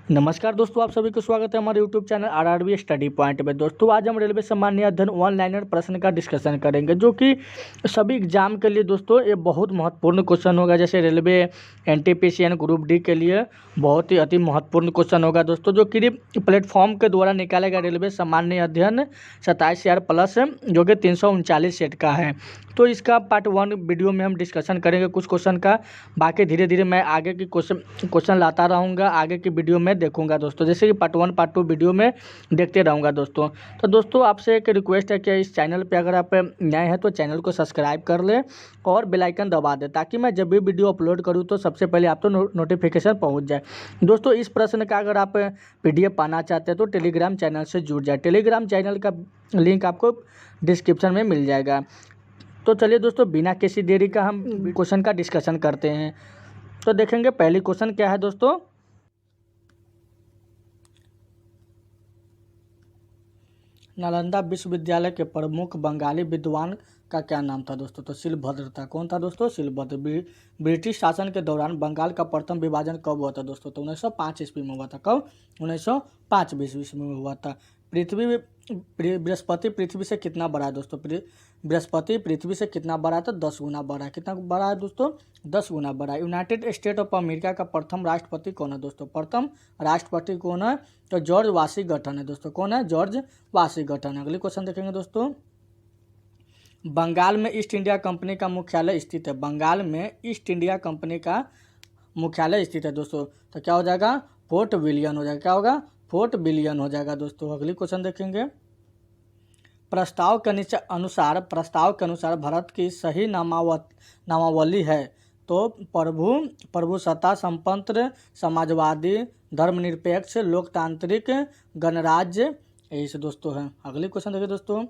नमस्कार दोस्तों, आप सभी को स्वागत है हमारे YouTube channel RRB study point में। दोस्तों आज हम रेलवे सामान्य अध्ययन ऑनलाइनर प्रश्न का डिस्कशन करेंगे, जो कि सभी एग्जाम के लिए दोस्तों ये बहुत महत्वपूर्ण क्वेश्चन होगा। जैसे रेलवे एनटीपीसी ग्रुप डी के लिए बहुत ही अति महत्वपूर्ण क्वेश्चन होगा दोस्तों, जो कि प्लेटफॉर्म के द्वारा निकाला गया रेलवे सामान्य अध्ययन 27 प्लस, जो कि 339 सेट का है। तो इसका पार्ट 1 वीडियो में हम डिस्कशन करेंगे कुछ क्वेश्चन का। बाकी धीरे धीरे मैं आगे की क्वेश्चन लाता रहूँगा, आगे की वीडियो में देखूंगा दोस्तों। जैसे कि पार्ट 1 पार्ट 2 वीडियो में देखते रहूँगा दोस्तों। तो दोस्तों आपसे एक रिक्वेस्ट है कि इस चैनल पे अगर आप नए हैं तो चैनल को सब्सक्राइब कर लें और बेल आइकन दबा दें, ताकि मैं जब भी वीडियो अपलोड करूँ तो सबसे पहले आप तो नोटिफिकेशन पहुँच जाए। दोस्तों इस प्रश्न का अगर आप PDF पाना चाहते हैं तो टेलीग्राम चैनल से जुड़ जाए। टेलीग्राम चैनल का लिंक आपको डिस्क्रिप्शन में मिल जाएगा। तो चलिए दोस्तों, बिना किसी देरी का हम क्वेश्चन का डिस्कशन करते हैं। तो देखेंगे पहली क्वेश्चन क्या है दोस्तों। नालंदा विश्वविद्यालय के प्रमुख बंगाली विद्वान का क्या नाम था दोस्तों। तो शिलभद्र था। कौन था दोस्तों? शिलभद्र। ब्रिटिश शासन के दौरान बंगाल का प्रथम विभाजन कब हुआ था दोस्तों? तो 1905 ईस्वी में हुआ था। कब? 1905 ईस्वी में हुआ था। बृहस्पति पृथ्वी से कितना बड़ा है दोस्तों? बृहस्पति पृथ्वी से कितना बड़ा है? तो 10 गुना बड़ा है। कितना बड़ा है दोस्तों? 10 गुना बड़ा है। यूनाइटेड स्टेट ऑफ अमेरिका का प्रथम राष्ट्रपति कौन है दोस्तों? प्रथम राष्ट्रपति कौन है? तो जॉर्ज वाशिंगटन है दोस्तों। कौन है? जॉर्ज वाशिंगटन है। अगली क्वेश्चन देखेंगे दोस्तों। बंगाल में ईस्ट इंडिया कंपनी का मुख्यालय स्थित है। बंगाल में ईस्ट इंडिया कंपनी का मुख्यालय स्थित है दोस्तों। तो क्या हो जाएगा? फोर्ट विलियम हो जाएगा। क्या होगा? फोर्ट विलियम हो जाएगा दोस्तों। अगली क्वेश्चन देखेंगे। प्रस्ताव के अनुसार भारत की सही नामावली है। तो प्रभुसत्ता, संपन्न, समाजवादी, धर्मनिरपेक्ष, लोकतांत्रिक, गणराज्य, यही से दोस्तों है। अगली क्वेश्चन देखिए दोस्तों।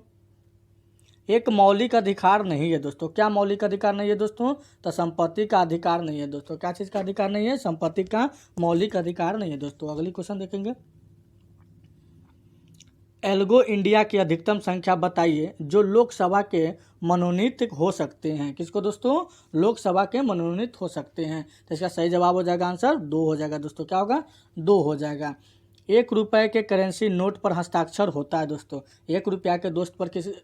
एक मौलिक अधिकार नहीं है दोस्तों। क्या मौलिक अधिकार नहीं है दोस्तों? तो संपत्ति का अधिकार नहीं है दोस्तों। क्या चीज़ का अधिकार नहीं है? संपत्ति का मौलिक अधिकार नहीं है दोस्तों। अगली क्वेश्चन देखेंगे। एल्गो इंडिया की अधिकतम संख्या बताइए जो लोकसभा के मनोनीत हो सकते हैं। किसको दोस्तों? लोकसभा के मनोनीत हो सकते हैं। तो इसका सही जवाब हो जाएगा आंसर 2 हो जाएगा दोस्तों। क्या होगा? 2 हो जाएगा। 1 रुपये के करेंसी नोट पर हस्ताक्षर होता है दोस्तों। 1 रुपया के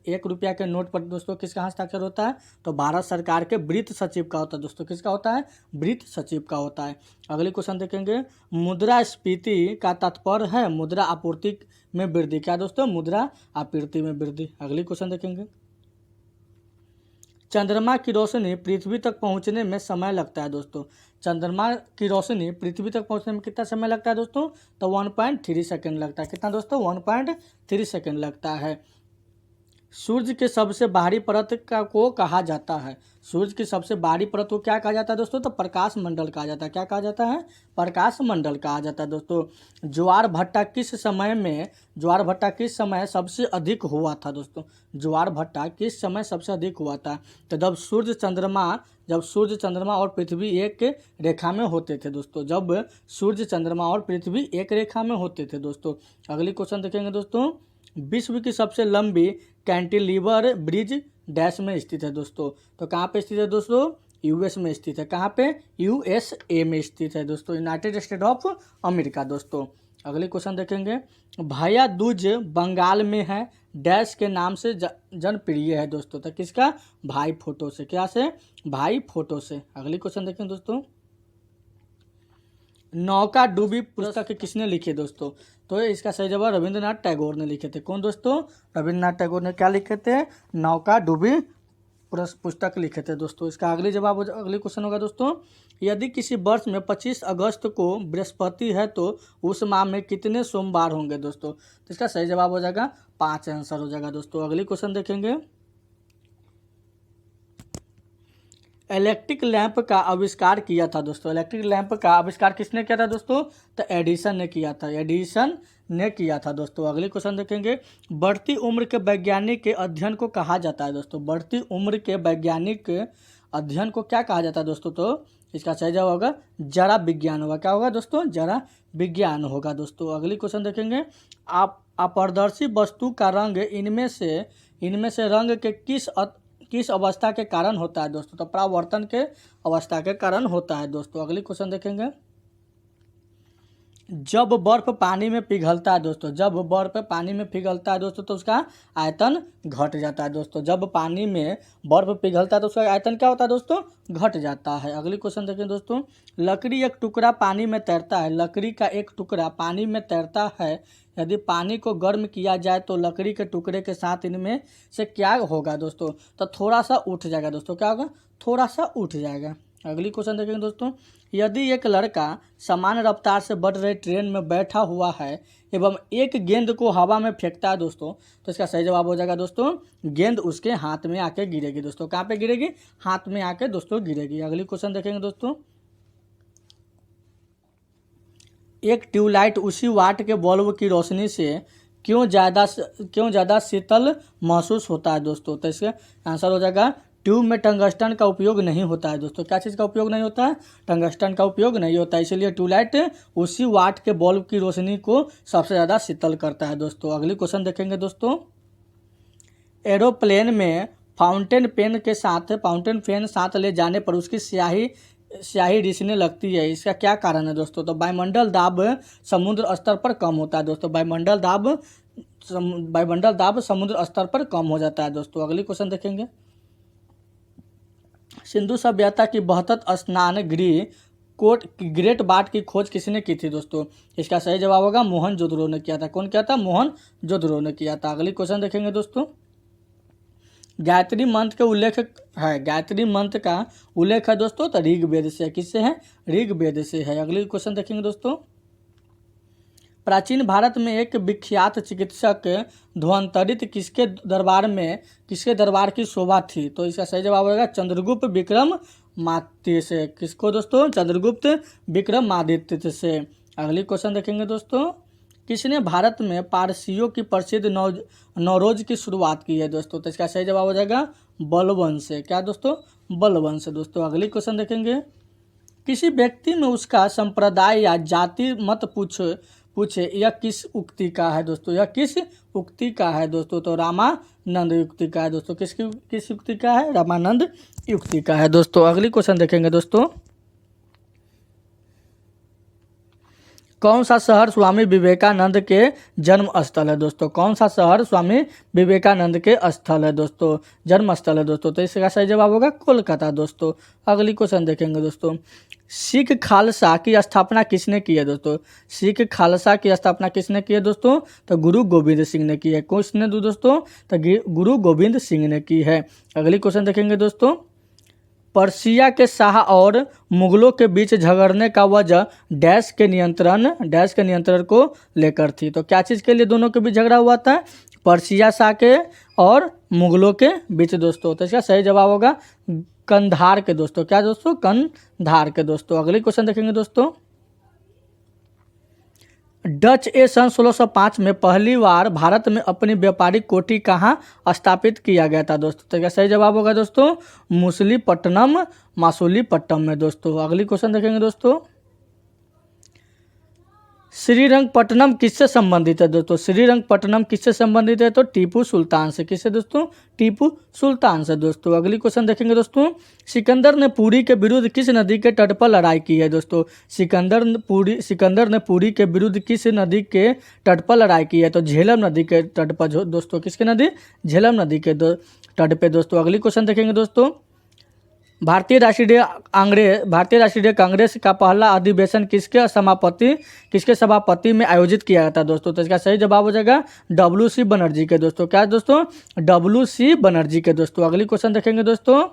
1 रुपया के नोट पर दोस्तों किसका हस्ताक्षर होता है? तो भारत सरकार के वित्त सचिव का होता है दोस्तों। किसका होता है? वित्त सचिव का होता है। अगले क्वेश्चन देखेंगे। मुद्रास्फीति का तात्पर्य है मुद्रा आपूर्ति में वृद्धि। क्या दोस्तों? मुद्रा आपूर्ति में वृद्धि। अगली क्वेश्चन देखेंगे। चंद्रमा की रोशनी पृथ्वी तक पहुंचने में समय लगता है दोस्तों। चंद्रमा की रोशनी पृथ्वी तक पहुंचने में कितना समय लगता है दोस्तों? तो 1.3 सेकेंड लगता है। कितना दोस्तों? 1.3 सेकेंड लगता है। सूर्य के सबसे बाहरी परत को कहा जाता है। सूर्य की सबसे बाहरी परत को क्या कहा जाता है दोस्तों? तो प्रकाश मंडल कहा जाता है। क्या कहा जाता है? प्रकाश मंडल कहा जाता है दोस्तों। ज्वार भट्टा किस समय सबसे अधिक हुआ था दोस्तों? ज्वार भट्टा किस समय सबसे अधिक हुआ था? तो जब सूर्य चंद्रमा और पृथ्वी एक रेखा में होते थे दोस्तों। जब सूर्य चंद्रमा और पृथ्वी एक रेखा में होते थे दोस्तों। अगली क्वेश्चन देखेंगे दोस्तों। विश्व की सबसे लंबी कैंटिलीवर ब्रिज डैश में स्थित है दोस्तों। तो कहाँ पे स्थित है दोस्तों? यूएस में स्थित है। कहाँ पे? USA में स्थित है दोस्तों। यूनाइटेड स्टेट ऑफ अमेरिका दोस्तों। अगले क्वेश्चन देखेंगे। भैया दूज बंगाल में है डैश के नाम से जनप्रिय है दोस्तों। तो किसका? भाई फोटो से। क्या से? भाई फोटो से। अगली क्वेश्चन देखें दोस्तों। नौका डूबी पुस्तक किसने लिखी है दोस्तों? तो इसका सही जवाब रविंद्रनाथ टैगोर ने लिखे थे। कौन दोस्तों? रविंद्रनाथ टैगोर ने क्या लिखे थे? नौका डूबी पुस्तक लिखे थे दोस्तों। इसका अगली क्वेश्चन होगा दोस्तों। यदि किसी वर्ष में 25 अगस्त को बृहस्पति है तो उस माह में कितने सोमवार होंगे दोस्तों? तो इसका सही जवाब हो जाएगा 5 आंसर हो जाएगा दोस्तों। अगली क्वेश्चन देखेंगे। इलेक्ट्रिक लैंप का आविष्कार किया था दोस्तों। इलेक्ट्रिक लैंप का आविष्कार किसने किया था दोस्तों? तो एडिसन ने किया था दोस्तों। अगले क्वेश्चन देखेंगे। बढ़ती उम्र के वैज्ञानिक के अध्ययन को कहा जाता है दोस्तों। बढ़ती उम्र के वैज्ञानिक अध्ययन को क्या कहा जाता है दोस्तों? तो इसका सही जवाब होगा जरा विज्ञान होगा। क्या होगा दोस्तों? जरा विज्ञान होगा दोस्तों। अगली क्वेश्चन देखेंगे। आप अपारदर्शी वस्तु का रंग इनमें से रंग के किस अवस्था के कारण होता है दोस्तों? तो परावर्तन के अवस्था के कारण होता है दोस्तों। अगली क्वेश्चन देखेंगे। जब बर्फ पानी में पिघलता है दोस्तों, जब बर्फ पानी में पिघलता है दोस्तों तो उसका आयतन घट जाता है दोस्तों। जब पानी में बर्फ पिघलता है तो उसका आयतन क्या होता है दोस्तों, घट जाता है। अगली क्वेश्चन देखें दोस्तों, लकड़ी एक टुकड़ा पानी में तैरता है, लकड़ी का एक टुकड़ा पानी में तैरता है, यदि पानी को गर्म किया जाए तो लकड़ी के टुकड़े के साथ इनमें से क्या होगा दोस्तों, तो थोड़ा सा उठ जाएगा दोस्तों। क्या होगा, थोड़ा सा उठ जाएगा। अगली क्वेश्चन देखेंगे दोस्तों, यदि एक लड़का समान रफ्तार से बढ़ रही ट्रेन में बैठा हुआ है एवं एक गेंद को हवा में फेंकता है दोस्तों, तो इसका सही जवाब हो जाएगा दोस्तों, गेंद उसके हाथ में आके गिरेगी दोस्तों। कहाँ पे गिरेगी, हाथ में आके दोस्तों गिरेगी। अगली क्वेश्चन देखेंगे दोस्तों, एक ट्यूबलाइट उसी वाट के बल्ब की रोशनी से क्यों ज़्यादा शीतल महसूस होता है दोस्तों, तो इसका आंसर हो जाएगा, ट्यूब में टंगस्टन का उपयोग नहीं होता है दोस्तों। क्या चीज़ का उपयोग नहीं होता है, टंगस्टन का उपयोग नहीं होता है, इसलिए ट्यूबलाइट उसी वाट के बल्ब की रोशनी को सबसे ज़्यादा शीतल करता है दोस्तों। अगली क्वेश्चन देखेंगे दोस्तों, एरोप्लेन में फाउंटेन पेन साथ ले जाने पर उसकी स्याही रिसने लगती है, इसका क्या कारण है दोस्तों, तो वायुमंडल दाब समुद्र स्तर पर कम होता है दोस्तों। वायुमंडल दाब समुद्र स्तर पर कम हो जाता है दोस्तों। अगली क्वेश्चन देखेंगे, सिंधु सभ्यता की बृहत स्नान गृह ग्रेट बाट की खोज किसने की थी दोस्तों, इसका सही जवाब होगा, मोहनजोदड़ो ने किया था। कौन किया था, मोहनजोदड़ो ने किया था। अगली क्वेश्चन देखेंगे दोस्तों, गायत्री मंत्र का उल्लेख है दोस्तों, तो ऋग्वेद से। किससे है, ऋग्वेद से है। अगली क्वेश्चन देखेंगे दोस्तों, प्राचीन भारत में एक विख्यात चिकित्सक ध्वंतरित किसके दरबार की शोभा थी, तो इसका सही जवाब होगा, चंद्रगुप्त विक्रमादित्य से। किसको दोस्तों, चंद्रगुप्त विक्रमादित्य से। अगली क्वेश्चन देखेंगे दोस्तों, किसने भारत में पारसियों की प्रसिद्ध नौरोज की शुरुआत की है दोस्तों, तो इसका सही जवाब हो जाएगा, बलवंश से। क्या दोस्तों, बलवंश दोस्तों। अगली क्वेश्चन देखेंगे, किसी व्यक्ति में उसका संप्रदाय या जाति मत पूछे यह किस उक्ति का है दोस्तों, यह किस उक्ति का है दोस्तों, तो रामानंद युक्ति का है दोस्तों। किस युक्ति का है, रामानंद युक्ति का है दोस्तों। अगली क्वेश्चन देखेंगे दोस्तों, कौन सा शहर स्वामी विवेकानंद के जन्म स्थल है दोस्तों, कौन सा शहर स्वामी विवेकानंद के स्थल है दोस्तों, जन्म स्थल है दोस्तों, तो इसका सही जवाब होगा कोलकाता दोस्तों। अगली क्वेश्चन देखेंगे दोस्तों, सिख खालसा की स्थापना किसने की है दोस्तों, सिख खालसा की स्थापना किसने की है दोस्तों, तो गुरु गोविंद सिंह ने की है। किसने दोस्तों, तो गुरु गोविंद सिंह ने की है। अगली क्वेश्चन देखेंगे दोस्तों, पर्शिया के शाह और मुगलों के बीच झगड़ने का वजह डैश के नियंत्रण को लेकर थी, तो क्या चीज़ के लिए दोनों के बीच झगड़ा हुआ था, पर्शिया शाह के और मुगलों के बीच दोस्तों, तो इसका सही जवाब होगा कंधार के दोस्तों। क्या दोस्तों, कंधार के दोस्तों। अगली क्वेश्चन देखेंगे दोस्तों, डच सन 1605 में पहली बार भारत में अपनी व्यापारिक कोठी कहाँ स्थापित किया गया था दोस्तों, तो क्या सही जवाब होगा दोस्तों, मासूलीपट्टनम में दोस्तों। अगली क्वेश्चन देखेंगे दोस्तों, श्रीरंगपट्टनम किससे संबंधित है दोस्तों, श्रीरंगपट्टनम किससे संबंधित है, तो टीपू सुल्तान से। किससे दोस्तों, टीपू सुल्तान से दोस्तों। अगली क्वेश्चन देखेंगे दोस्तों, सिकंदर ने पुरी के विरुद्ध किस नदी के तट पर लड़ाई की है दोस्तों, सिकंदर ने पुरी के विरुद्ध किस नदी के तट पर लड़ाई की है, तो झेलम नदी के तट पर दोस्तों। किसके नदी, झेलम नदी के तट पे दोस्तों। अगली क्वेश्चन देखेंगे दोस्तों, भारतीय राष्ट्रीय कांग्रेस का पहला अधिवेशन किसके सभापति में आयोजित किया था दोस्तों, तो इसका सही जवाब हो जाएगा WC बनर्जी के दोस्तों। क्या दोस्तों, WC बनर्जी के दोस्तों। अगली क्वेश्चन देखेंगे दोस्तों,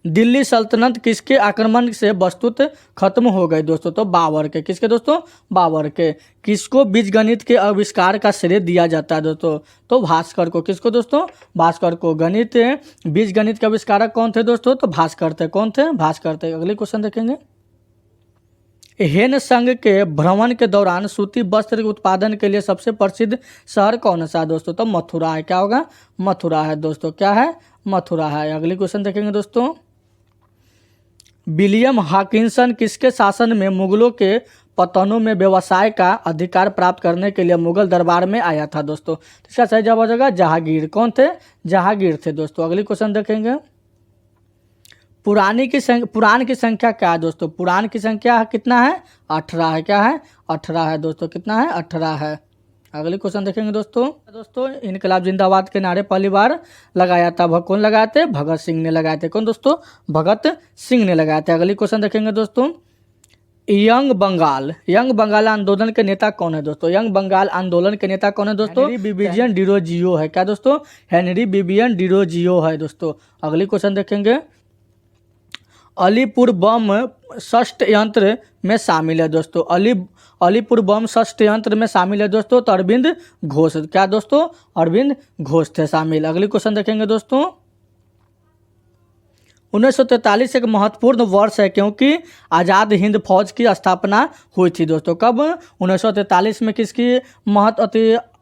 दिल्ली सल्तनत किसके आक्रमण से वस्तुत खत्म हो गई दोस्तों, तो बाबर के। किसके दोस्तों, बाबर के। किसको बीजगणित के आविष्कार का श्रेय दिया जाता है दोस्तों, तो भास्कर को। किसको दोस्तों, भास्कर को। बीजगणित के आविष्कारक कौन थे दोस्तों, तो भास्कर थे। कौन थे, भास्कर थे। अगले क्वेश्चन देखेंगे, हेन संघ के भ्रमण के दौरान सूती वस्त्र के उत्पादन के लिए सबसे प्रसिद्ध शहर कौन सा है दोस्तों, तो मथुरा है। क्या होगा, मथुरा है दोस्तों। क्या है, मथुरा है। अगले क्वेश्चन देखेंगे दोस्तों, विलियम हॉकिंसन किसके शासन में मुगलों के पतनों में व्यवसाय का अधिकार प्राप्त करने के लिए मुगल दरबार में आया था दोस्तों, इसका सही जवाब हो जाएगा जहांगीर। कौन थे, जहांगीर थे दोस्तों। अगली क्वेश्चन देखेंगे, पुराण की संख्या क्या है दोस्तों? पुराण की संख्या कितना है? 18 है। क्या है? 18 है दोस्तों। कितना है? 18 है। अगले क्वेश्चन देखेंगे दोस्तों इनकलाब जिंदाबाद के नारे पहली बार लगाया था, कौन लगाए थे? भगत सिंह ने लगाए थे। कौन दोस्तों? भगत सिंह ने लगाए थे। अगली क्वेश्चन देखेंगे दोस्तों, यंग बंगाल आंदोलन के नेता कौन है दोस्तों? यंग बंगाल आंदोलन के नेता कौन है दोस्तों? हेनरी बिबियन डिरोजियो है। क्या दोस्तों? हेनरी बिबियन डिरोजियो है दोस्तों। अगली क्वेश्चन देखेंगे, अलीपुर बम षड्यंत्र में शामिल है दोस्तों। अलीपुर बम षड्यंत्र में शामिल है दोस्तों तो अरविंद घोष। क्या दोस्तों? अरविंद घोष थे शामिल। अगली क्वेश्चन देखेंगे दोस्तों, 1943 एक महत्वपूर्ण वर्ष है क्योंकि आज़ाद हिंद फौज की स्थापना हुई थी दोस्तों। कब? 1943 में किसकी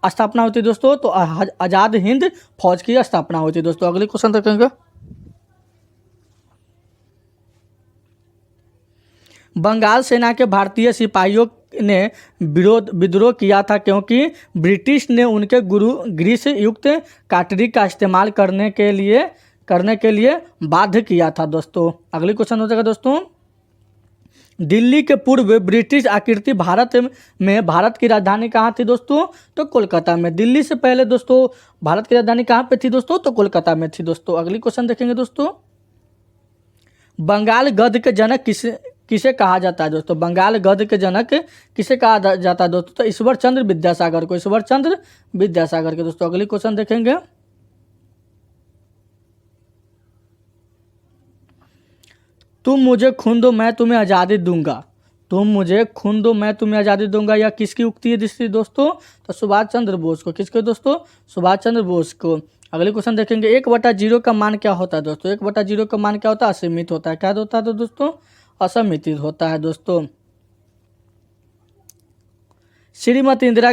स्थापना हुई थी दोस्तों? तो आज़ाद हिंद फौज की स्थापना हुई थी दोस्तों। अगली क्वेश्चन देखेंगे, बंगाल सेना के भारतीय सिपाहियों ने विद्रोह किया था क्योंकि ब्रिटिश ने उनके ग्रीस युक्त काटरी का इस्तेमाल करने के लिए बाध्य किया था दोस्तों। अगली क्वेश्चन हो जाएगा दोस्तों, दिल्ली के पूर्व ब्रिटिश आकृति भारत की राजधानी कहाँ थी दोस्तों? तो कोलकाता में। दिल्ली से पहले दोस्तों भारत की राजधानी कहाँ पे थी दोस्तों? तो कोलकाता में थी दोस्तों। अगली क्वेश्चन देखेंगे दोस्तों, बंगाल गद्य के जनक किसे कहा जाता है दोस्तों? बंगाल गद्य के जनक किसे कहा जाता है दोस्तों? तो ईश्वर चंद्र विद्यासागर को। ईश्वर चंद्र विद्यासागर के दोस्तों। अगली क्वेश्चन देखेंगे, तुम मुझे खून दो मैं तुम्हें आज़ादी दूंगा। तुम मुझे खून दो मैं तुम्हें आज़ादी दूंगा, यह किसकी उक्ति है दोस्तों? तो सुभाष चंद्र बोस को। किसको दोस्तों? सुभाष चंद्र बोस को। अगले क्वेश्चन देखेंगे, 1/0 का मान क्या होता है दोस्तों? 1/0 का मान क्या होता है? असीमित होता है। क्या होता है तो दोस्तों? असीमित होता है दोस्तों। श्रीमती इंदिरा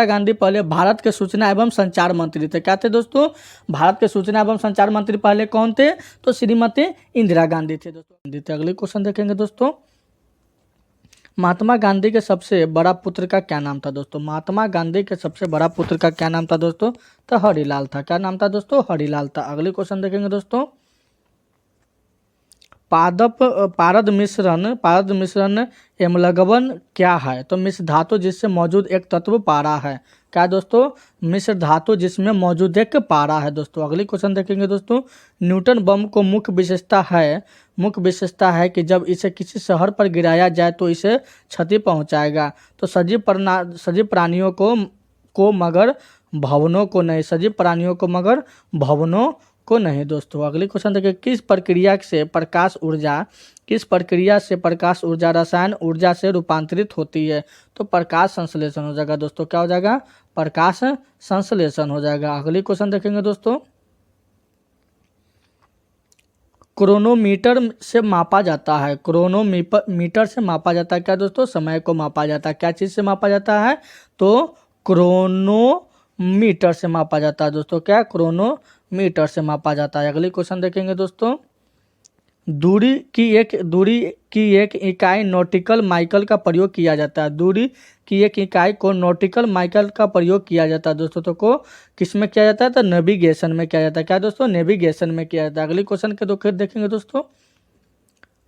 गांधी पहले भारत के सूचना एवं संचार मंत्री थे। क्या थे दोस्तों? भारत के सूचना एवं संचार मंत्री पहले कौन थे? तो श्रीमती इंदिरा गांधी थे दोस्तों। अगले क्वेश्चन देखेंगे दोस्तों, महात्मा गांधी के सबसे बड़ा पुत्र का क्या नाम था दोस्तों? महात्मा गांधी के सबसे बड़ा पुत्र का क्या नाम था दोस्तों? तो हरिलाल था। क्या नाम था दोस्तों? हरिलाल था। अगले क्वेश्चन देखेंगे दोस्तों, पारद मिश्रण एमलगवन क्या है? तो मिश्र धातु जिससे मौजूद एक तत्व पारा है। क्या दोस्तों? मिश्र धातु जिसमें मौजूद एक पारा है दोस्तों। अगली क्वेश्चन देखेंगे दोस्तों, न्यूटन बम को मुख्य विशेषता है कि जब इसे किसी शहर पर गिराया जाए तो इसे क्षति पहुंचाएगा। तो सजीव प्राणियों को मगर भवनों को नहीं। सजीव प्राणियों को मगर भवनों को नहीं दोस्तों। अगली क्वेश्चन देखिए, किस प्रक्रिया से प्रकाश ऊर्जा रसायन ऊर्जा से रूपांतरित होती है? तो प्रकाश संश्लेषण हो जाएगा दोस्तों। क्या हो जाएगा? प्रकाश संश्लेषण हो जाएगा। अगली क्वेश्चन देखेंगे दोस्तों, क्रोनोमीटर से मापा जाता है। क्रोनोमीटर से मापा जाता है। क्या दोस्तों? समय को मापा जाता है। क्या चीज़ से मापा जाता है? तो क्रोनोमीटर से मापा जाता है दोस्तों। क्या? क्रोनोमीटर से मापा जाता है। अगली क्वेश्चन देखेंगे दोस्तों, दूरी की एक इकाई नॉटिकल माइल का प्रयोग किया जाता है। दूरी की एक इकाई को नॉटिकल माइल का प्रयोग किया जाता है दोस्तों। तो को किस में किया जाता है? तो नेविगेशन में किया जाता है। क्या दोस्तों? नेविगेशन में किया जाता है। अगली क्वेश्चन के देखेंगे दोस्तों,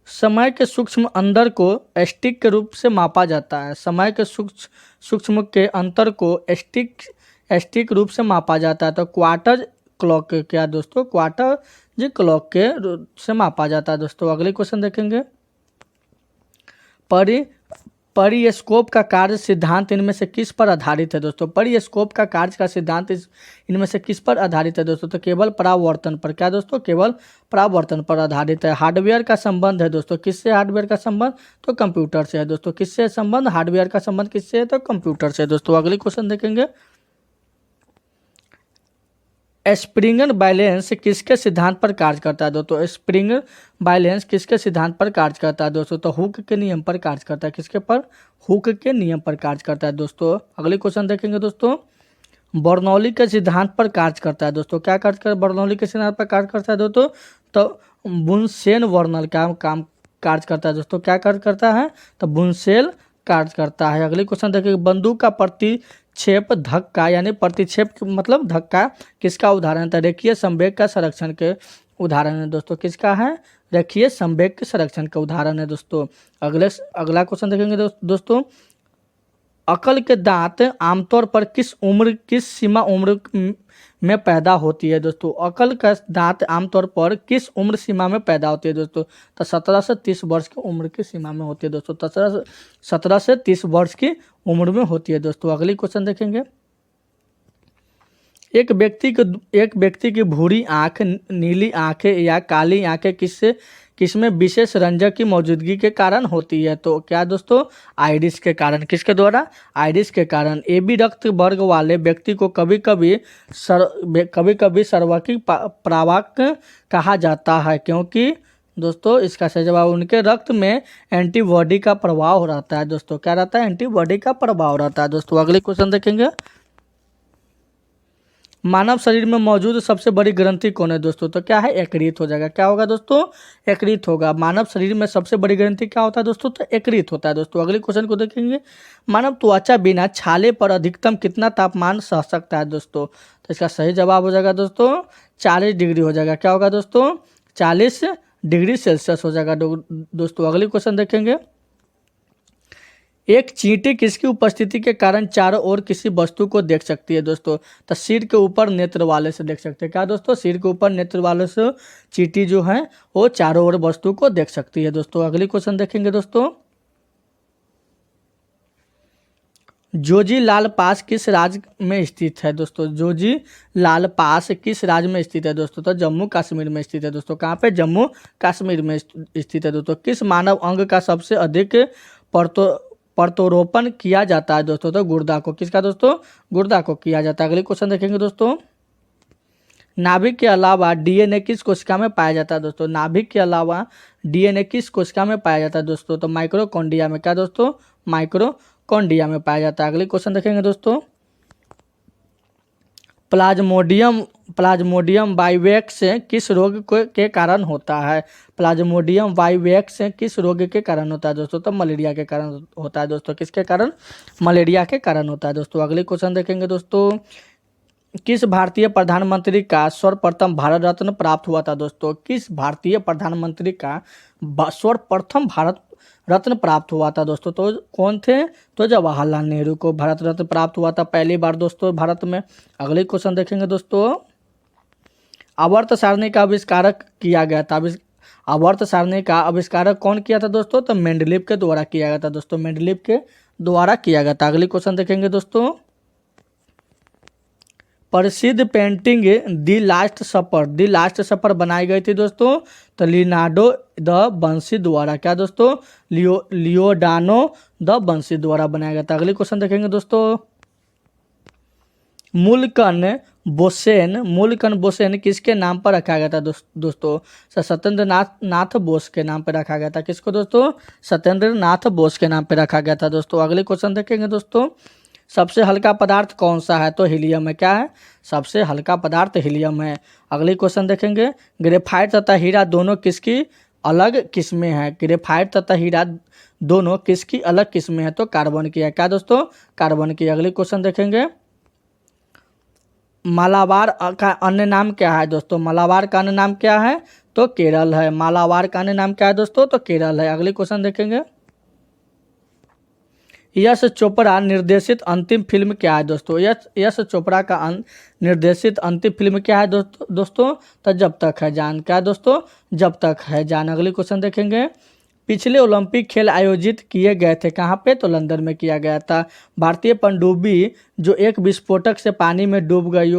समय के सूक्ष्म अंतर को स्टिक के रूप से मापा जाता है। समय के सूक्ष्म के अंतर को स्टिक रूप से मापा जाता है। तो क्वार्टर क्लॉक के क्या दोस्तों? क्वार्टर क्लॉक के रूप से मापा जाता है दोस्तों। अगले क्वेश्चन देखेंगे, परिस्कोप का कार्य सिद्धांत इनमें से किस पर आधारित है दोस्तों? परिस्कोप का कार्य का सिद्धांत इनमें से किस पर आधारित है दोस्तों? तो केवल परावर्तन पर। क्या दोस्तों? केवल परावर्तन पर आधारित है। हार्डवेयर का संबंध है दोस्तों, किससे हार्डवेयर का संबंध? तो कंप्यूटर से है दोस्तों। किससे संबंध? हार्डवेयर का संबंध किससे है? तो कंप्यूटर से दोस्तों। अगले क्वेश्चन देखेंगे, स्प्रिंगर बैलेंस किसके सिद्धांत पर कार्य करता है दोस्तों? स्प्रिंगर बैलेंस किसके सिद्धांत पर कार्य करता है दोस्तों? तो हुक के नियम पर कार्य करता है। किसके पर? हुक के नियम पर कार्य करता है दोस्तों। अगले क्वेश्चन देखेंगे दोस्तों, बर्नौली के सिद्धांत पर कार्य करता है दोस्तों। क्या कार्य कर बर्नौली के सिद्धांत पर कार्य करता है दोस्तों? तो बुनसेन वर्नल काम कार्य करता है दोस्तों। क्या कार्य करता है? तो बुनसेल कार्य करता है। अगले क्वेश्चन देखिए, बंदूक का प्रतिक्षेप धक्का यानी प्रतिक्षेप मतलब धक्का किसका उदाहरण था? रेखीय संवेग का संरक्षण के उदाहरण है दोस्तों, किसका है, देखिए संवेग के संरक्षण का उदाहरण है दोस्तों। अगला क्वेश्चन देखेंगे दोस्तों, अकल के दांत आमतौर पर किस सीमा उम्र में पैदा होती है दोस्तों। अकल का दांत आमतौर पर किस उम्र सीमा में पैदा होती है दोस्तों, तो 17 से 30 वर्ष की उम्र की सीमा में होती है दोस्तों। 17 से 30 वर्ष की उम्र में होती है दोस्तों। अगली क्वेश्चन देखेंगे, एक व्यक्ति की भूरी आँख, नीली आँखें या काली आँखें किसमें विशेष रंजक की मौजूदगी के कारण होती है, तो क्या दोस्तों, आइरिस के कारण। किसके द्वारा, आइरिस के कारण। AB रक्त वर्ग वाले व्यक्ति को कभी कभी सर्वांगीण प्रवाक कहा जाता है, क्योंकि दोस्तों इसका सही जवाब, उनके रक्त में एंटीबॉडी का प्रभाव रहता है दोस्तों। क्या रहता है, एंटीबॉडी का प्रभाव रहता है दोस्तों। अगले क्वेश्चन देखेंगे, मानव शरीर में मौजूद सबसे बड़ी ग्रंथि कौन है दोस्तों, तो क्या है, यकृत हो जाएगा। क्या होगा दोस्तों, यकृत होगा। मानव शरीर में सबसे बड़ी ग्रंथि क्या होता है दोस्तों, तो यकृत होता है दोस्तों। अगले क्वेश्चन को देखेंगे, मानव त्वचा बिना छाले पर अधिकतम कितना तापमान सह सकता है दोस्तों, तो इसका सही जवाब हो जाएगा दोस्तों 40 डिग्री हो जाएगा। क्या होगा दोस्तों, 40 डिग्री सेल्सियस हो जाएगा दोस्तों। अगले क्वेश्चन देखेंगे, एक चींटी किसकी उपस्थिति के कारण चारों ओर किसी वस्तु को देख सकती है दोस्तों, तो सिर के ऊपर नेत्र वाले से देख सकते हैं। क्या दोस्तों, सिर के ऊपर नेत्र वाले से चींटी जो है वो चारों ओर वस्तु को देख सकती है दोस्तों। अगली क्वेश्चन देखेंगे दोस्तों, जोजी लाल पास किस राज्य में स्थित है दोस्तों। जोजी लाल पास किस राज्य में स्थित है दोस्तों, तो जम्मू कश्मीर में स्थित है दोस्तों। कहाँ पे, जम्मू कश्मीर में स्थित है दोस्तों। किस मानव अंग का सबसे अधिक प्रत्यारोपण किया जाता है दोस्तों, तो गुर्दा को। किसका दोस्तों, गुर्दा को किया जाता है। अगले क्वेश्चन देखेंगे दोस्तों, नाभिक के अलावा DNA किस कोशिका में पाया जाता है दोस्तों। नाभिक के अलावा DNA किस कोशिका में पाया जाता है दोस्तों, तो माइक्रोकॉन्ड्रिया में। क्या दोस्तों, माइक्रोकॉन्ड्रिया में पाया जाता है। अगले क्वेश्चन देखेंगे दोस्तों, प्लाज्मोडियम वाइवेक्स किस रोग के कारण होता है। प्लाज्मोडियम वाइवेक्स किस रोग के कारण होता है दोस्तों, तो मलेरिया के कारण होता है दोस्तों। किसके कारण, मलेरिया के कारण होता है दोस्तों। अगले क्वेश्चन देखेंगे दोस्तों, किस भारतीय प्रधानमंत्री का सर्वप्रथम भारत रत्न प्राप्त हुआ था दोस्तों। किस भारतीय प्रधानमंत्री का सर्वप्रथम भारत रत्न प्राप्त हुआ था दोस्तों, तो कौन थे, तो जवाहरलाल नेहरू को भारत रत्न प्राप्त हुआ था पहली बार दोस्तों भारत में। अगले क्वेश्चन देखेंगे दोस्तों, आवर्त सारणी का आविष्कारक किया गया था। आवर्त सारणी का आविष्कारक कौन किया था दोस्तों, तो मेंडलीव के द्वारा किया गया था दोस्तों। मेंडलीव के द्वारा किया गया था। अगले क्वेश्चन देखेंगे दोस्तों, प्रसिद्ध पेंटिंग दी लास्ट सपर बनाई गई थी दोस्तों, तो लियोनार्डो द विंची द्वारा। क्या दोस्तों, लियोडानो द विंची द्वारा बनाया गया था। अगले क्वेश्चन देखेंगे दोस्तों, मूलकन बोसेन किसके नाम पर रखा गया था दोस्तों, सत्येंद्र नाथ बोस के नाम पर रखा गया था। किसको दोस्तों, सत्येंद्र नाथ बोस के नाम पर रखा गया था दोस्तों। अगले क्वेश्चन देखेंगे दोस्तों, सबसे हल्का पदार्थ कौन सा है, तो हीलियम है। क्या है, सबसे हल्का पदार्थ हीलियम है। अगले क्वेश्चन देखेंगे, ग्रेफाइट तथा हीरा दोनों किसकी अलग किस्में हैं। ग्रेफाइट तथा हीरा दोनों किसकी अलग किस्में हैं, तो कार्बन की है। क्या दोस्तों, कार्बन की। अगले क्वेश्चन देखेंगे, मालाबार का अन्य नाम क्या है दोस्तों। मालाबार का अन्य नाम क्या है, तो केरल है। मालाबार का अन्य नाम क्या है दोस्तों, तो केरल है। अगले क्वेश्चन देखेंगे, यश चोपड़ा निर्देशित अंतिम फिल्म क्या है दोस्तों। यश चोपड़ा का निर्देशित अंतिम फिल्म क्या है दोस्तों, तो जब तक है जान। क्या दोस्तों, जब तक है जान। अगले क्वेश्चन देखेंगे, पिछले ओलंपिक खेल आयोजित किए गए थे कहाँ पे, तो लंदन में किया गया था। भारतीय पनडुब्बी जो एक विस्फोटक से पानी में डूब गई,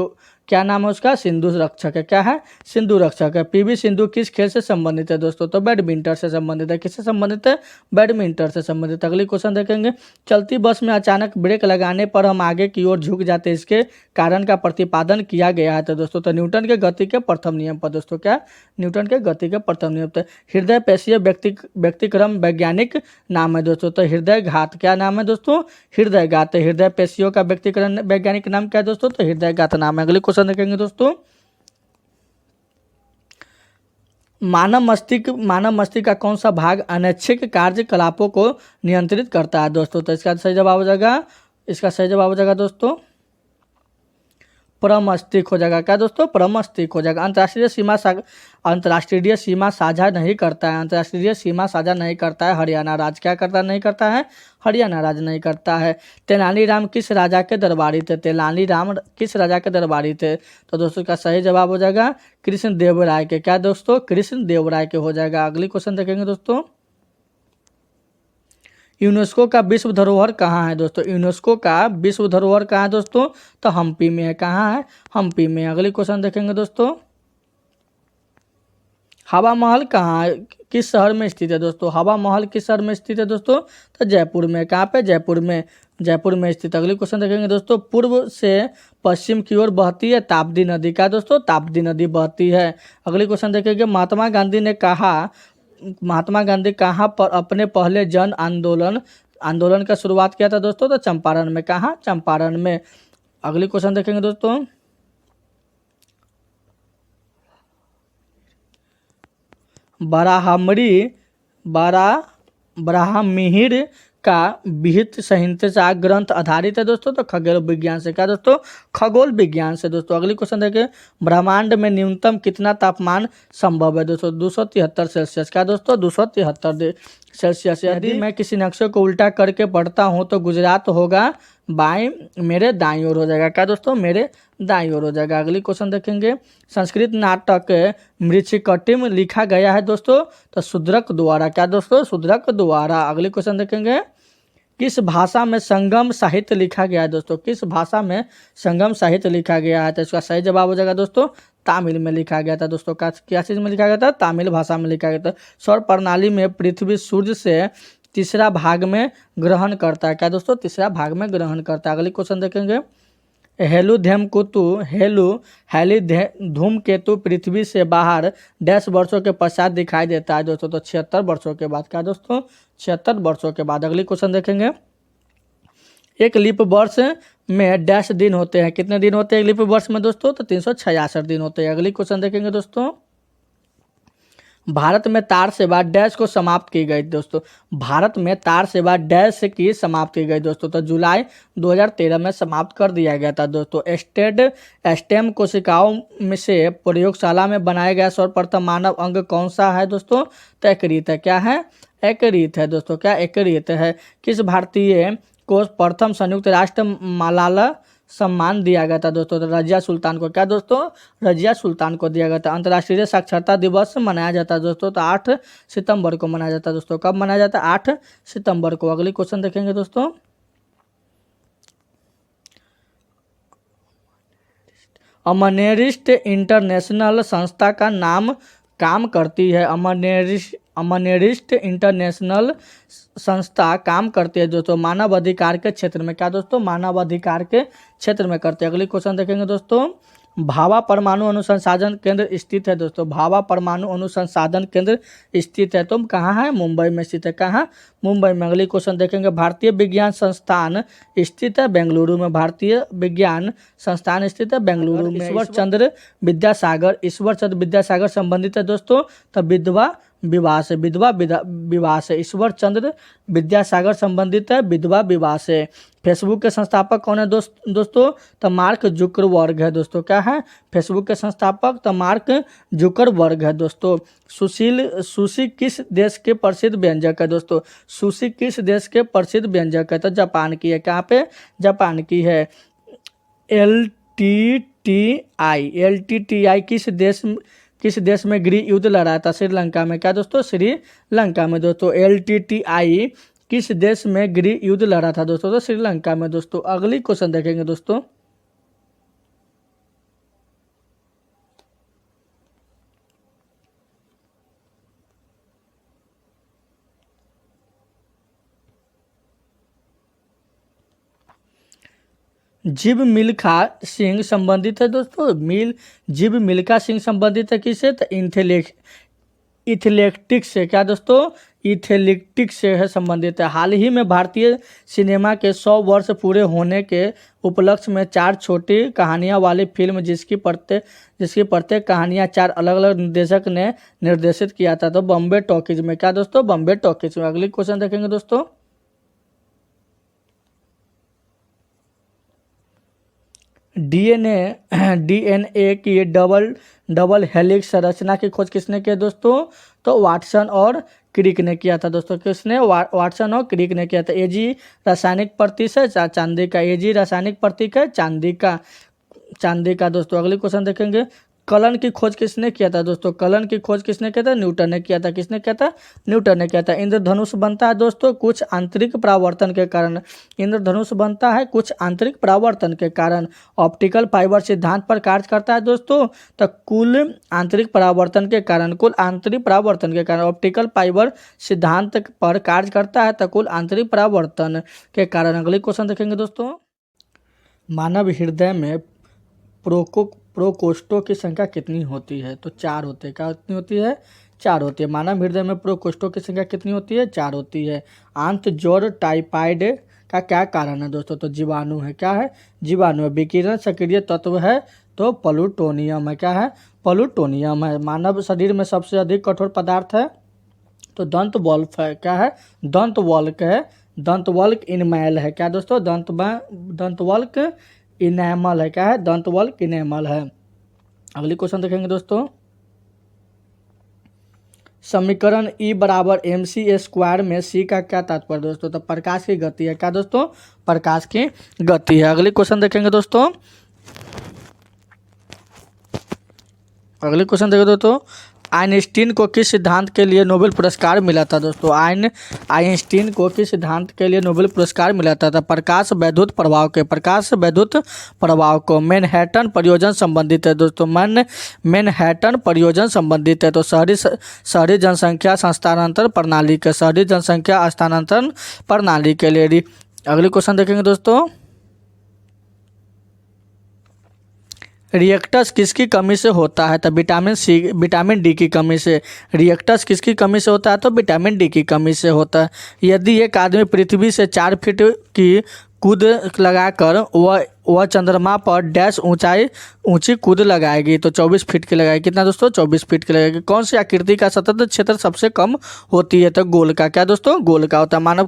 क्या नाम है उसका, सिंधु रक्षक है। क्या है, सिंधु रक्षक है। PV सिंधु किस खेल से संबंधित है दोस्तों, तो बैडमिंटन से संबंधित है। किससे संबंधित है, बैडमिंटन से संबंधित। अगली क्वेश्चन देखेंगे, चलती बस में अचानक ब्रेक लगाने पर हम आगे की ओर झुक जाते हैं, इसके कारण का प्रतिपादन किया गया है तो दोस्तों, तो न्यूटन के गति के प्रथम नियम पर दोस्तों। क्या, न्यूटन के गति के प्रथम नियम पर। हृदय पेशीय व्यक्तिक्रम वैज्ञानिक नाम है दोस्तों, तो हृदय घात। क्या नाम है दोस्तों, हृदय घात। हृदय पेशियों का व्यक्तिकरण वैज्ञानिक नाम क्या है दोस्तों, तो हृदय घात नाम है। अगले क्वेश्चन देखेंगे दोस्तों, मानव मस्तिष्क का कौन सा भाग अनैच्छिक कार्यकलापों को नियंत्रित करता है दोस्तों, तो इसका सही जवाब हो जाएगा दोस्तों परमस्तिक हो जाएगा। क्या दोस्तों? परमस्तिक हो जाएगा। अंतर्राष्ट्रीय सीमा साझा नहीं करता है। अंतर्राष्ट्रीय सीमा साझा नहीं करता है हरियाणा राज्य। क्या करता नहीं करता है? हरियाणा राज्य नहीं करता है। तेनालीराम किस राजा के दरबारी थे? तेनालीराम किस राजा के दरबारी थे? तो दोस्तों का सही जवाब हो जाएगा कृष्ण देव राय के। क्या दोस्तों? कृष्ण देव राय के हो जाएगा। अगली क्वेश्चन देखेंगे दोस्तों, यूनेस्को का विश्व धरोहर कहाँ है दोस्तों? यूनेस्को का विश्व धरोहर कहाँ है दोस्तों? तो हम्पी में है। कहाँ है? हम्पी में। अगली क्वेश्चन देखेंगे दोस्तों, हवा महल कहाँ है, किस शहर में स्थित है दोस्तों? हवा महल किस शहर में स्थित है दोस्तों? तो जयपुर में। कहाँ पे? जयपुर में। जयपुर में स्थित। अगली क्वेश्चन देखेंगे दोस्तों, पूर्व से पश्चिम की ओर बहती है ताप्ती नदी। का दोस्तों? ताप्ती नदी बहती है। अगली क्वेश्चन देखेंगे, महात्मा गांधी कहाँ पर अपने पहले जन आंदोलन का शुरुआत किया था दोस्तों? तो चंपारण में। कहाँ? चंपारण में। अगली क्वेश्चन देखेंगे दोस्तों, ब्राह्मणिहिर का विहित संहिता ग्रंथ आधारित है दोस्तों? तो खगोल विज्ञान से। क्या दोस्तों? खगोल विज्ञान से दोस्तों। अगली क्वेश्चन देखिए, ब्रह्मांड में न्यूनतम कितना तापमान संभव है दोस्तों? 273 सेल्सियस। क्या दोस्तों? 273 सेल्सियस। यदि मैं किसी नक्शे को उल्टा करके पढ़ता हूँ तो गुजरात होगा बाएं, मेरे दाईं ओर हो जाएगा। क्या दोस्तों? मेरे दाईं ओर हो जाएगा। अगली क्वेश्चन देखेंगे, संस्कृत नाटक मृच्छकटिम लिखा गया है दोस्तों? तो शूद्रक द्वारा। क्या दोस्तों? शूद्रक द्वारा। अगली क्वेश्चन देखेंगे, किस भाषा में संगम साहित्य लिखा गया है दोस्तों? किस भाषा में संगम साहित्य लिखा गया है? तो इसका सही जवाब हो जाएगा दोस्तों तामिल में लिखा गया था दोस्तों। क्या चीज़ में लिखा गया था? तामिल भाषा में लिखा गया था। सौर प्रणाली में पृथ्वी सूर्य से तीसरा भाग में ग्रहण करता है। क्या दोस्तों? तीसरा भाग में ग्रहण करता है। अगली क्वेश्चन देखेंगे, धूमकेतु पृथ्वी से बाहर 10 वर्षों के पश्चात दिखाई देता है दोस्तों? तो 76 वर्षों के बाद। क्या दोस्तों? 76 वर्षों के बाद। अगली क्वेश्चन देखेंगे, एक लीप वर्ष में डैश दिन होते हैं। कितने दिन होते हैं एक लीप वर्ष में दोस्तों? तो 366 दिन होते हैं। अगली क्वेश्चन देखेंगे दोस्तों, भारत में तार सेवा डैश को समाप्त की गई दोस्तों? भारत में तार सेवा डैश की समाप्त की गई दोस्तों? तो जुलाई 2013 में समाप्त कर दिया गया था दोस्तों। स्टेम कोशिकाओं में से प्रयोगशाला में बनाया गया सर्वप्रथम मानव अंग कौन सा है दोस्तों? तो यकृत है। क्या है? यकृत है दोस्तों। क्या? यकृत है। किस भारतीय को प्रथम संयुक्त राष्ट्र मलाला सम्मान दिया गया था दोस्तों? तो रजिया सुल्तान को। क्या दोस्तों? रजिया सुल्तान को दिया गया था। अंतर्राष्ट्रीय साक्षरता दिवस मनाया जाता है दोस्तों? तो 8 सितंबर को मनाया जाता है दोस्तों। कब मनाया जाता है? 8 सितंबर को। अगली क्वेश्चन देखेंगे दोस्तों, अमनेरिस्ट इंटरनेशनल संस्था का नाम काम करती है। अमनेरिस्ट इंटरनेशनल संस्था काम करती है दोस्तों मानव अधिकार के क्षेत्र में। क्या दोस्तों? मानव अधिकार के क्षेत्र में करते हैं। अगली क्वेश्चन देखेंगे दोस्तों, भाभा परमाणु अनुसंधान केंद्र स्थित है दोस्तों? भाभा परमाणु अनुसंधान केंद्र स्थित है तो कहाँ है? मुंबई में स्थित है। कहाँ? मुंबई में। अगली क्वेश्चन देखेंगे, भारतीय विज्ञान संस्थान स्थित है बेंगलुरु में। भारतीय विज्ञान संस्थान स्थित है बेंगलुरु में। ईश्वर चंद्र विद्यासागर संबंधित है दोस्तों? तो विधवा विवाह से ईश्वर चंद्र विद्यासागर संबंधित है विधवा विवाह से। फेसबुक के संस्थापक कौन है दोस्तों? तो मार्क जुकरबर्ग है दोस्तों। क्या है? फेसबुक के संस्थापक तो मार्क जुकरबर्ग है दोस्तों। सुशी किस देश के प्रसिद्ध व्यंजक है दोस्तों? सुशी किस देश के प्रसिद्ध व्यंजक है? तो जापान की है। कहाँ पे? जापान की है। LTTI किस देश में गृह युद्ध लड़ा था? श्रीलंका में। क्या दोस्तों? श्रीलंका में दोस्तों। LTTI किस देश में गृह युद्ध लड़ा था दोस्तों? तो श्रीलंका में दोस्तों। अगली क्वेश्चन देखेंगे दोस्तों, जीव मिल्खा सिंह संबंधित है दोस्तों? जीव मिल्खा सिंह संबंधित है किससे? तो इथलेटिक्स से। क्या दोस्तों? इथलेटिक्स से है संबंधित है। हाल ही में भारतीय सिनेमा के 100 वर्ष पूरे होने के उपलक्ष्य में 4 छोटी कहानियां वाली फिल्म जिसकी प्रत्येक कहानियां 4 अलग अलग निर्देशक ने निर्देशित किया था तो बॉम्बे टॉकीज में। क्या दोस्तों? बॉम्बे टॉकीज में। अगली क्वेश्चन देखेंगे दोस्तों, डीएनए डीएनए की डबल डबल हेलिक्स संरचना की खोज किसने की है दोस्तों? तो वाटसन और क्रिक ने किया था दोस्तों। किसने? वाटसन और क्रिक ने किया था। एजी रासायनिक प्रतीक है चांदी का, एजी रासायनिक प्रतीक है चांदी का दोस्तों। अगली क्वेश्चन देखेंगे, कलन की खोज किसने किया था दोस्तों? कलन की खोज किसने किया था? न्यूटन ने किया था। किसने किया था? न्यूटन ने किया था। इंद्रधनुष बनता है दोस्तों कुछ आंतरिक परावर्तन के कारण। इंद्रधनुष बनता है कुछ आंतरिक परावर्तन के कारण। ऑप्टिकल फाइबर सिद्धांत पर कार्य करता है दोस्तों, तो कुल आंतरिक परावर्तन के कारण, कुल आंतरिक परावर्तन के कारण ऑप्टिकल फाइबर सिद्धांत पर कार्य करता है, तो कुल आंतरिक परावर्तन के कारण। अगले क्वेश्चन देखेंगे दोस्तों, मानव हृदय में प्रोकोष्ठों की संख्या कितनी होती है? तो 4 होते हैं। क्या कितनी होती है? 4 होती है। मानव हृदय में प्रोकोष्ठों की संख्या कितनी होती है? 4 होती है। आंत जोड़ टाइफाइड का क्या कारण है दोस्तों? तो जीवाणु है। क्या है? जीवाणु है। विकिरण सक्रिय तत्व है, तो प्लूटोनियम है। क्या है? प्लूटोनियम है। मानव शरीर में सबसे अधिक कठोर पदार्थ है, तो दंत वल्क है। क्या है? दंत वल्क है। दंत वल्क इनमैल है। क्या दोस्तों? दंत वल्क इनेमल है। क्या है? दंत वल्क इनेमल है। अगली क्वेश्चन देखेंगे दोस्तों, समीकरण E बराबर mc² में C का क्या तात्पर्य दोस्तों? तो प्रकाश की गति है। क्या दोस्तों? प्रकाश की गति है। अगली क्वेश्चन देखेंगे दोस्तों, अगली क्वेश्चन देखेंगे दोस्तों, आइंस्टीन को किस सिद्धांत के लिए नोबेल पुरस्कार मिला था दोस्तों? आइंस्टीन को किस सिद्धांत के लिए नोबेल पुरस्कार मिला था? प्रकाश वैद्युत प्रभाव के, प्रकाश वैद्युत प्रभाव को। मैनहट्टन परियोजना संबंधित है दोस्तों। मैनहट्टन परियोजना संबंधित है, तो शहरी जनसंख्या स्थानांतरण प्रणाली के, शहरी जनसंख्या स्थानांतरण प्रणाली के लिए। अगले क्वेश्चन देखेंगे दोस्तों, रिएक्टर्स किसकी कमी से होता है? तो विटामिन डी की कमी से। रिएक्टर्स किसकी कमी से होता है? तो विटामिन डी की कमी से होता है। यदि एक आदमी पृथ्वी से 4 फीट की कूद लगाकर वह चंद्रमा पर डैश ऊंची कूद लगाएगी, तो 24 फीट की लगाएगी। कितना दोस्तों? 24 फीट की लगाएगी। कौन सी आकृति का सतत क्षेत्र सबसे कम होती है? तो गोल का। क्या दोस्तों? गोल का होता है। मानव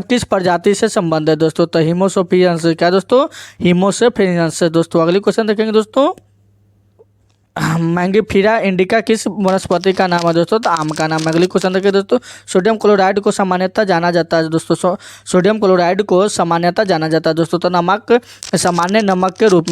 किस प्रजाति से संबंध है दोस्तों? तो हिमोसोफियंस। क्या दोस्तों? हिमोसोफियंस से दोस्तों। अगली क्वेश्चन देखेंगे दोस्तों, मैंगीफेरा इंडिका किस वनस्पति का नाम है दोस्तों? तो आम का नाम है। अगली क्वेश्चन देखिए दोस्तों, सोडियम क्लोराइड को सामान्यतः जाना जाता है दोस्तों। सोडियम क्लोराइड को सामान्यतः जाना जाता है दोस्तों, तो सामान्य नमक के रूप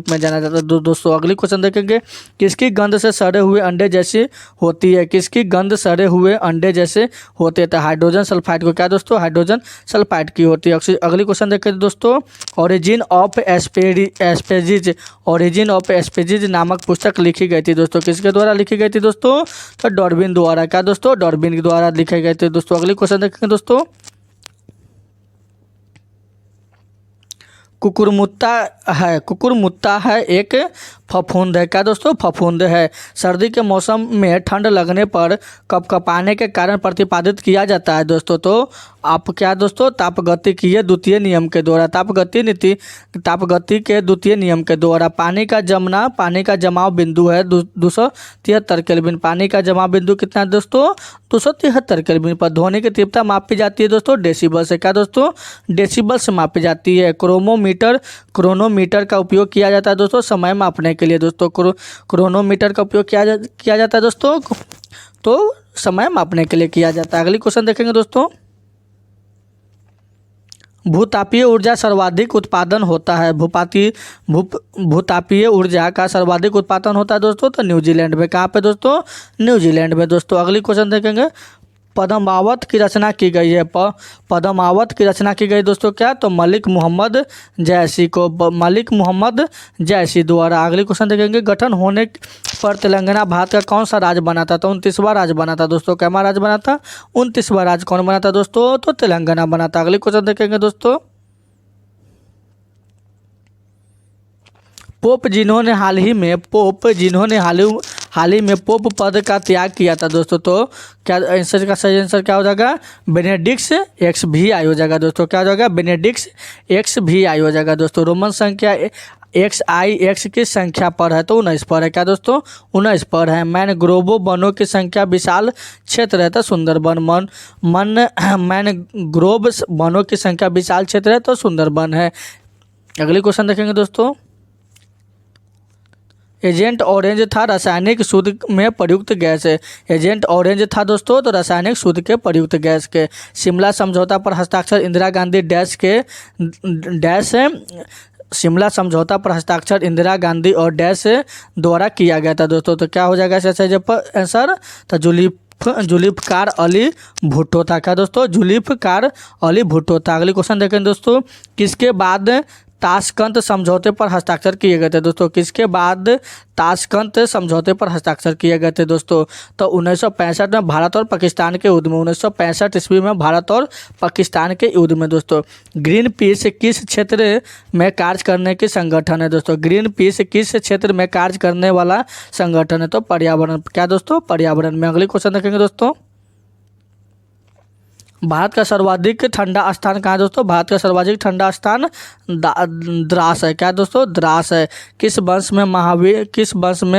में जाना जाता है दोस्तों। अगली क्वेश्चन देखेंगे, किसकी गंध से सड़े हुए अंडे जैसी होती है? किसकी गंध सड़े हुए अंडे जैसे होते हैं? तो हाइड्रोजन सल्फाइड को। क्या दोस्तों? हाइड्रोजन सल्फाइड की होती है। अगली क्वेश्चन देखें दोस्तों, ओरिजिन ऑफ एस्पेजीज, ओरिजिन ऑफ एस्पेजीज नामक पुस्तक लिखी गई थी दोस्तों। किसके द्वारा लिखी गई थी दोस्तों? तो डार्विन द्वारा। क्या दोस्तों? डार्विन के द्वारा लिखे गए थे दोस्तों। अगली क्वेश्चन देखेंगे दोस्तों, कुकुरमुत्ता है एक फफूंद है। क्या दोस्तों? फफूंद है। सर्दी के मौसम में ठंड लगने पर कपकपाने के कारण प्रतिपादित किया जाता है दोस्तों। तो आप क्या दोस्तों? तापगतिकीय द्वितीय नियम के द्वारा। तापगति के द्वितीय नियम के द्वारा। पानी का जमाव बिंदु है 273 केल्विन। पानी का जमाव बिंदु कितना है दोस्तों? 273 केल्विन पर। ध्वनि की तीव्रता मापी जाती है दोस्तों डेसिबल से। क्या दोस्तों? डेसिबल से मापी जाती है। क्रोनोमीटर का उपयोग किया जाता है दोस्तों समय मापने के लिए दोस्तों। क्रोनोमीटर का उपयोग किया जाता है दोस्तों, तो समय मापने के लिए किया जाता है। अगली क्वेश्चन देखेंगे दोस्तों, भूतापीय ऊर्जा सर्वाधिक उत्पादन होता है। भूतापीय ऊर्जा का सर्वाधिक उत्पादन होता है दोस्तों, तो न्यूजीलैंड में। कहाँ पे दोस्तों? न्यूजीलैंड में दोस्तों। अगली क्वेश्चन देखेंगे, पद्मावत की रचना की गई है। पद्मावत की रचना की गई दोस्तों। क्या? तो मलिक मोहम्मद जैसी द्वारा। अगली क्वेश्चन देखेंगे, गठन होने पर तेलंगाना भारत का कौन सा राज्य बना था? तो 29वां राज्य बना था दोस्तों। क्या राज्य बना था? 29वां राज्य कौन बना था दोस्तों? तो तेलंगाना बना था। अगली क्वेश्चन देखेंगे दोस्तों, पोप जिन्होंने हाल ही में पोप पद का त्याग किया था दोस्तों। तो क्या आंसर का सही आंसर क्या हो जाएगा? बेनेडिक्ट XVI हो जाएगा दोस्तों। क्या हो जाएगा? बेनेडिक्ट XVI हो जाएगा दोस्तों। रोमन संख्या XIX की संख्या पर है, तो 19 पर है। क्या दोस्तों? 19 पर है। मैनग्रोव वनों की संख्या विशाल क्षेत्र है, तो सुंदरबन। मैनग्रोव वनों की संख्या विशाल क्षेत्र है, तो सुंदरबन है। अगली क्वेश्चन देखेंगे दोस्तों, एजेंट ऑरेंज था रासायनिक शुद्ध में प्रयुक्त गैस है। एजेंट ऑरेंज था दोस्तों तो रासायनिक शुद्ध के प्रयुक्त गैस के। शिमला समझौता पर हस्ताक्षर इंदिरा गांधी डैश के डैश शिमला समझौता पर हस्ताक्षर इंदिरा गांधी और डैश द्वारा किया गया था दोस्तों। तो क्या हो जाएगा इसका आंसर, तो जुल्फ़िकार अली भुट्टो था। क्या दोस्तों, जुल्फ़िकार अली भुट्टो था। अगली क्वेश्चन देखें दोस्तों, किसके बाद ताशकंद समझौते पर हस्ताक्षर किए गए थे दोस्तों। किसके बाद ताशकंद समझौते पर हस्ताक्षर किए गए थे दोस्तों, तो 1965 में भारत और पाकिस्तान के युद्ध में। 1965 ईस्वी में भारत और पाकिस्तान के युद्ध में दोस्तों। ग्रीन पीस किस क्षेत्र में कार्य करने की संगठन है दोस्तों। ग्रीन पीस किस क्षेत्र में कार्य करने वाला संगठन है, तो पर्यावरण। क्या दोस्तों, पर्यावरण में। अगली क्वेश्चन देखेंगे दोस्तों, भारत का सर्वाधिक ठंडा स्थान कहाँ है दोस्तों। भारत का सर्वाधिक ठंडा स्थान द्रास है। क्या दोस्तों, द्रास है। किस वंश में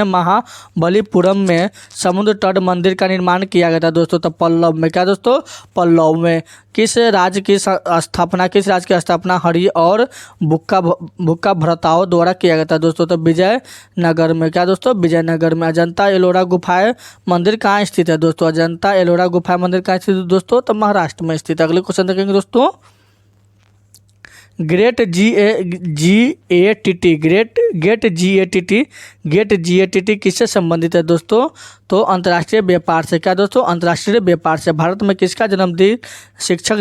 महाबलीपुरम में समुद्र तट मंदिर का निर्माण किया गया था दोस्तों, तो पल्लव में। क्या दोस्तों, पल्लव में। किस राज्य की स्थापना हरि और बुक्का भरताओ द्वारा किया गया था दोस्तों, तो विजयनगर में। क्या दोस्तों, विजयनगर में। अजंता एलोरा गुफाएं मंदिर कहाँ स्थित है दोस्तों। अजंता एलोरा गुफाएं मंदिर कहाँ स्थित है दोस्तों, तो महाराष्ट्र में स्थित है। अगले क्वेश्चन देखेंगे दोस्तों, गेट GATT किससे संबंधित है दोस्तों, तो अंतर्राष्ट्रीय व्यापार से। क्या दोस्तों, अंतर्राष्ट्रीय व्यापार से। भारत में किसका जन्मदिन शिक्षक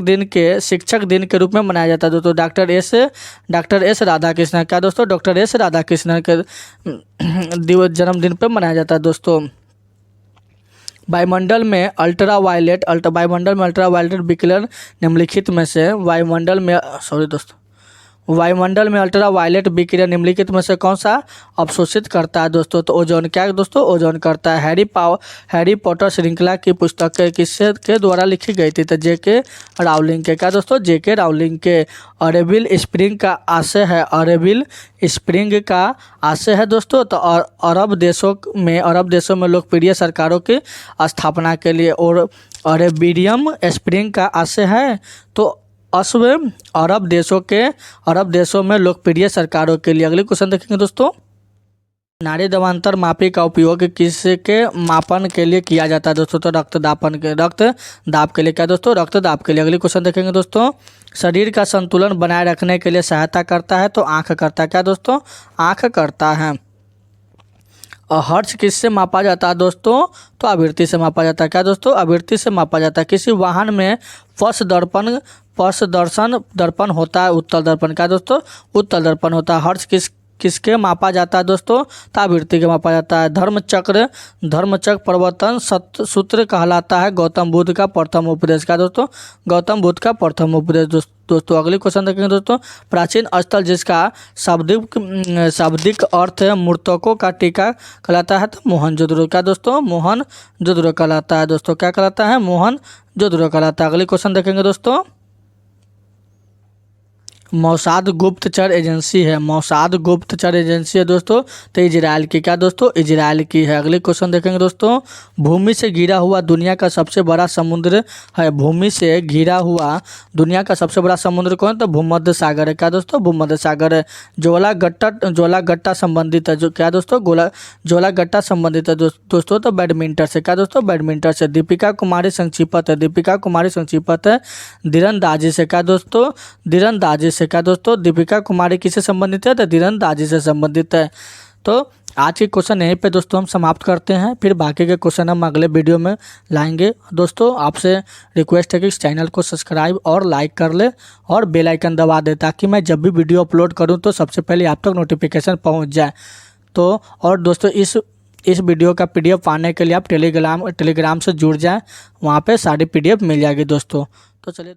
दिन के रूप में मनाया जाता है दोस्तों, डॉक्टर एस राधाकृष्णन। क्या दोस्तों, डॉक्टर एस राधाकृष्णन के जन्मदिन पर मनाया जाता है दोस्तों। वायुमंडल में अल्ट्रावायलेट विकिरण निम्नलिखित में से वायुमंडल में अल्ट्रावायलेट विकिरण निम्नलिखित में से कौन सा अवशोषित करता है दोस्तों, तो ओजोन। क्या दोस्तों, ओजोन करता है। हैरी पॉटर श्रृंखला की पुस्तक किसके द्वारा लिखी गई थी, तो JK रावलिंग के। क्या दोस्तों, JK रावलिंग के। अरेबिल स्प्रिंग का आशय है दोस्तों, तो अरब देशों में लोकप्रिय सरकारों की स्थापना के लिए। और अरेबियम स्प्रिंग का आशय है तो अरब देशों में लोकप्रिय सरकारों के लिए। अगले क्वेश्चन देखेंगे दोस्तों, नाड़ी दबांतर मापी का उपयोग किसके मापन के लिए किया जाता है दोस्तों, तो रक्तदाब के लिए। क्या दोस्तों, रक्तदाब के लिए। अगले क्वेश्चन देखेंगे दोस्तों, शरीर का संतुलन बनाए रखने के लिए सहायता करता है, तो आँख करता है। क्या दोस्तों, आँख करता है। हर्ट्ज किससे मापा जाता है दोस्तों, तो आवृत्ति से मापा जाता है। क्या दोस्तों, आवृत्ति से मापा जाता है। किसी वाहन में दर्शन दर्पण होता है, उत्तल दर्पण। क्या दोस्तों, उत्तल दर्पण होता है। हर्ट्ज किसके मापा जाता है दोस्तों, तो आवृत्ति के मापा जाता है। धर्मचक्र प्रवर्तन सूत्र कहलाता है गौतम बुद्ध का प्रथम उपदेश। क्या दोस्तों, गौतम बुद्ध का प्रथम उपदेश दोस्तों। अगली क्वेश्चन देखेंगे दोस्तों, प्राचीन स्थल जिसका शाब्दिक अर्थ मूर्तकों का टीका कहलाता है, तो मोहनजोदड़ो। क्या दोस्तों, मोहनजोदड़ो कहलाता है दोस्तों। क्या कहलाता है, मोहनजोदड़ो कहलाता है। अगली क्वेश्चन देखेंगे दोस्तों, मोसाद गुप्तचर एजेंसी है दोस्तों, तो इजराइल की। क्या दोस्तों, इजराइल की है। अगले क्वेश्चन देखेंगे दोस्तों, भूमि से घिरा हुआ दुनिया का सबसे बड़ा समुद्र है। भूमि से घिरा हुआ दुनिया का सबसे बड़ा समुद्र कौन, तो भूमध्य सागर है। क्या दोस्तों, भूमध्य सागर है। ज्वालागट्टा संबंधित है जो। क्या दोस्तों, ज्वालागट्टा संबंधित है दोस्तों, तो बैडमिंटन से। क्या दोस्तों, बैडमिंटन से। दीपिका कुमारी संक्षिप्त है तीरंदाजी से। क्या दोस्तों, तीरंदाजी से। क्या दोस्तों, दीपिका कुमारी किससे संबंधित है, तो तीरंदाजी से संबंधित है। तो आज के क्वेश्चन यहीं पे दोस्तों हम समाप्त करते हैं, फिर बाकी के क्वेश्चन हम अगले वीडियो में लाएंगे। दोस्तों आपसे रिक्वेस्ट है कि इस चैनल को सब्सक्राइब और लाइक कर ले और बेल आइकन दबा दे, ताकि मैं जब भी वीडियो अपलोड करूं तो सबसे पहले आप तक नोटिफिकेशन पहुंच जाए। तो और दोस्तों इस वीडियो का PDF पाने के लिए आप टेलीग्राम से जुड़ जाएँ, वहाँ पर सारी PDF मिल जाएगी दोस्तों। तो चलिए